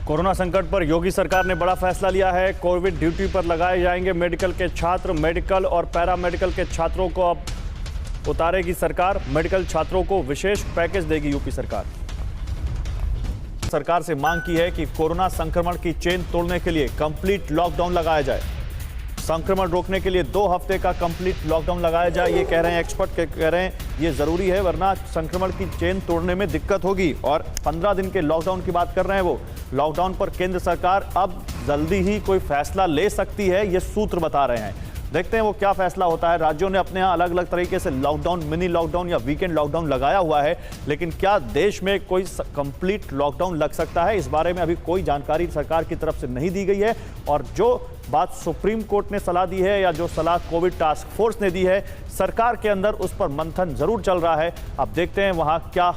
Corona संकट पर योगी सरकार ने बड़ा फैसला लिया है। कोविड ड्यूटी पर लगाए जाएंगे मेडिकल के छात्र। मेडिकल और पैरामेडिकल के छात्रों को अब उतारेगी सरकार। मेडिकल छात्रों को विशेष पैकेज देगी यूपी सरकार। सरकार से मांग की है कि कोरोना संक्रमण की चेन तोड़ने के लिए कंप्लीट लॉकडाउन लगाया जाए। संक्रमण रोकने के लिए 2 हफ्ते का कंप्लीट लॉकडाउन लगाया जाए। ये कह रहे हैं एक्सपर्ट, कह रहे हैं ये जरूरी है, वरना संक्रमण की चेन तोड़ने में दिक्कत होगी। और 15 दिन के लॉकडाउन की बात कर रहे हैं वो। लॉकडाउन पर केंद्र सरकार अब जल्दी ही कोई फैसला ले सकती है, ये सूत्र बता रहे हैं। देखते हैं वो क्या फैसला होता है। राज्यों ने अपने यहाँ अलग अलग तरीके से लॉकडाउन, मिनी लॉकडाउन या वीकेंड लॉकडाउन लगाया हुआ है, लेकिन क्या देश में कोई कंप्लीट लॉकडाउन लग सकता है, इस बारे में अभी कोई जानकारी सरकार की तरफ से नहीं दी गई है। और जो बात सुप्रीम कोर्ट ने सलाह दी है या जो सलाह कोविड टास्क फोर्स ने दी है, सरकार के अंदर उस पर मंथन जरूर चल रहा है। अब देखते हैं वहां क्या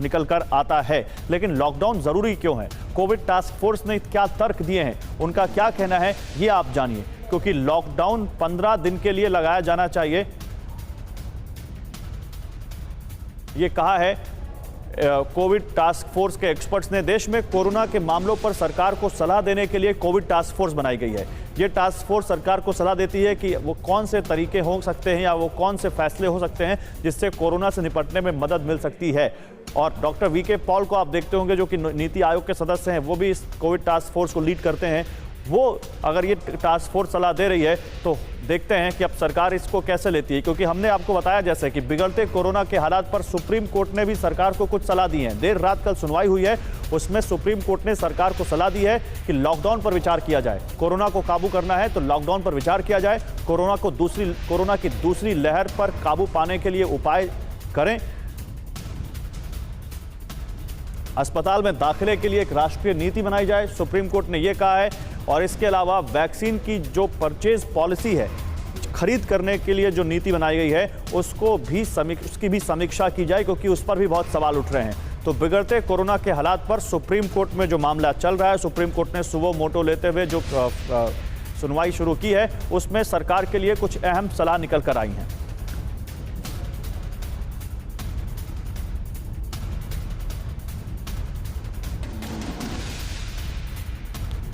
निकल कर आता है। लेकिन लॉकडाउन जरूरी क्यों है, कोविड टास्क फोर्स ने क्या तर्क दिए हैं, उनका क्या कहना है, ये आप जानिए। क्योंकि लॉकडाउन 15 दिन के लिए लगाया जाना चाहिए, ये कहा है कोविड टास्क फोर्स के एक्सपर्ट्स ने। देश में कोरोना के मामलों पर सरकार को सलाह देने के लिए कोविड टास्क फोर्स बनाई गई है। ये टास्क फोर्स सरकार को सलाह देती है कि वो कौन से तरीके हो सकते हैं या वो कौन से फैसले हो सकते हैं जिससे कोरोना से निपटने में मदद मिल सकती है। और डॉक्टर वीके पॉल को आप देखते होंगे, जो कि नीति आयोग के सदस्य हैं, वो भी इस कोविड टास्क फोर्स को लीड करते हैं। वो अगर ये टास्क फोर्स सलाह दे रही है तो देखते हैं कि अब सरकार इसको कैसे लेती है। क्योंकि हमने आपको बताया जैसे कि बिगड़ते कोरोना के हालात पर सुप्रीम कोर्ट ने भी सरकार को कुछ सलाह दी है। देर रात कल सुनवाई हुई है, उसमें सुप्रीम कोर्ट ने सरकार को सलाह दी है कि लॉकडाउन पर विचार किया जाए। कोरोना को काबू करना है तो लॉकडाउन पर विचार किया जाए। कोरोना की दूसरी लहर पर काबू पाने के लिए उपाय करें। अस्पताल में दाखिले के लिए एक राष्ट्रीय नीति बनाई जाए, सुप्रीम कोर्ट ने यह कहा है। और इसके अलावा वैक्सीन की जो परचेज पॉलिसी है, खरीद करने के लिए जो नीति बनाई गई है, उसकी भी समीक्षा की जाए, क्योंकि उस पर भी बहुत सवाल उठ रहे हैं। तो बिगड़ते कोरोना के हालात पर सुप्रीम कोर्ट में जो मामला चल रहा है, सुप्रीम कोर्ट ने सुबह मोटो लेते हुए जो सुनवाई शुरू की है, उसमें सरकार के लिए कुछ अहम सलाह निकल कर आई हैं।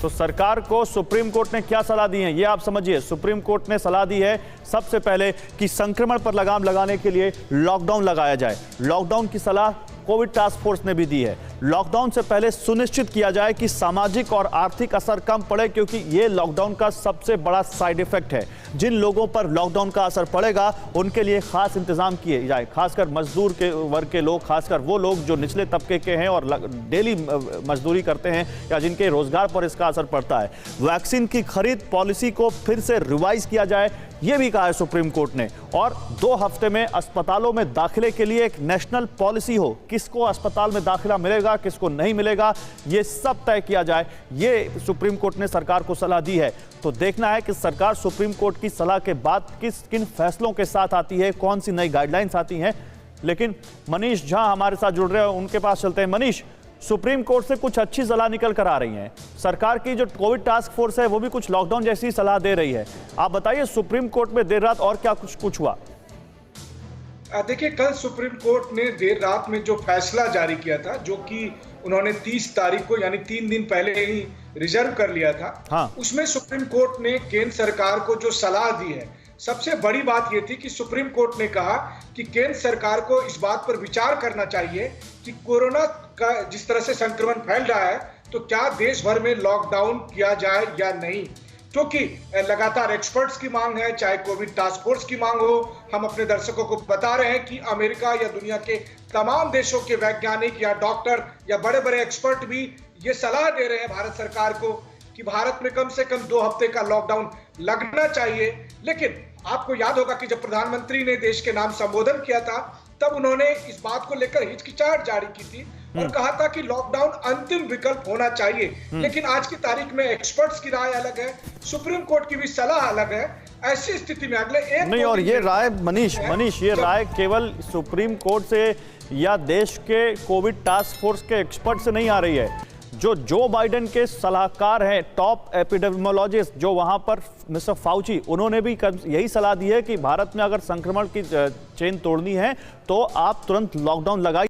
तो सरकार को सुप्रीम कोर्ट ने क्या सलाह दी है, ये आप समझिए। सुप्रीम कोर्ट ने सलाह दी है सबसे पहले कि संक्रमण पर लगाम लगाने के लिए लॉकडाउन लगाया जाए। लॉकडाउन की सलाह कोविड टास्क फोर्स ने भी दी है। लॉकडाउन से पहले सुनिश्चित किया जाए कि सामाजिक और आर्थिक असर कम पड़े, क्योंकि ये लॉकडाउन का सबसे बड़ा साइड इफेक्ट है। जिन लोगों पर लॉकडाउन का असर पड़ेगा उनके लिए खास इंतजाम किए जाए, खासकर मजदूर के वर्ग के लोग, खासकर वो लोग जो निचले तबके के हैं और डेली मजदूरी करते हैं या जिनके रोजगार पर इसका असर पड़ता है। वैक्सीन की खरीद पॉलिसी को फिर से रिवाइज किया जाए, ये भी कहा है सुप्रीम कोर्ट ने। और 2 हफ्ते में अस्पतालों में दाखिले के लिए एक नेशनल पॉलिसी हो, किसको अस्पताल में दाखिला मिलेगा, किसको नहीं मिलेगा, ये सब तय किया जाए, ये सुप्रीम कोर्ट ने सरकार को सलाह दी है। तो देखना है कि सरकार सुप्रीम कोर्ट की सलाह के बाद किन फैसलों के साथ आती है, कौन सी नई गाइडलाइंस आती हैं। लेकिन मनीष झा हमारे साथ जुड़ रहे हैं, उनके पास चलते हैं। मनीष, सुप्रीम कोर्ट से कुछ अच्छी सलाह निकल कर आ रही है। सरकार की जो कोविड टास्क फोर्स है वो भी कुछ लॉकडाउन जैसी सलाह दे रही है। आप बताइए सुप्रीम कोर्ट में देर रात और क्या कुछ हुआ? देखिए, कल सुप्रीम कोर्ट ने देर रात में जो फैसला जारी किया था, जो कि उन्होंने 30 तारीख को यानी 3 दिन पहले ही रिजर्व कर लिया था। हाँ। उसमें सुप्रीम कोर्ट ने केंद्र सरकार को जो सलाह दी है, सबसे बड़ी बात यह थी कि सुप्रीम कोर्ट ने कहा कि केंद्र सरकार को इस बात पर विचार करना चाहिए कि कोरोना का जिस तरह से संक्रमण फैल रहा है, तो क्या देश भर में लॉकडाउन किया जाए या नहीं। क्योंकि लगातार एक्सपर्ट्स की मांग है, चाहे कोविड टास्क फोर्स की मांग हो। हम अपने दर्शकों को बता रहे हैं कि अमेरिका या दुनिया के तमाम देशों के वैज्ञानिक या डॉक्टर या बड़े बड़े एक्सपर्ट भी ये सलाह दे रहे हैं भारत सरकार को कि भारत में कम से कम 2 हफ्ते का लॉकडाउन लगना चाहिए। लेकिन आपको याद होगा कि जब प्रधानमंत्री ने देश के नाम संबोधन किया था, तब उन्होंने इस बात को लेकर हिचकिचाहट जारी की थी और कहा था कि लॉकडाउन अंतिम विकल्प होना चाहिए। लेकिन आज की तारीख में एक्सपर्ट्स की राय अलग है, सुप्रीम कोर्ट की भी सलाह अलग है। ऐसी स्थिति में अगले एक नहीं, और ये राय मनीष, ये राय केवल सुप्रीम कोर्ट से या देश के कोविड टास्क फोर्स के एक्सपर्ट से नहीं आ रही है। जो बाइडेन के सलाहकार हैं, टॉप एपिडेमियोलॉजिस्ट जो वहां पर मिस्टर फाउची, उन्होंने भी यही सलाह दी है कि भारत में अगर संक्रमण की चेन तोड़नी है तो आप तुरंत लॉकडाउन लगाइए।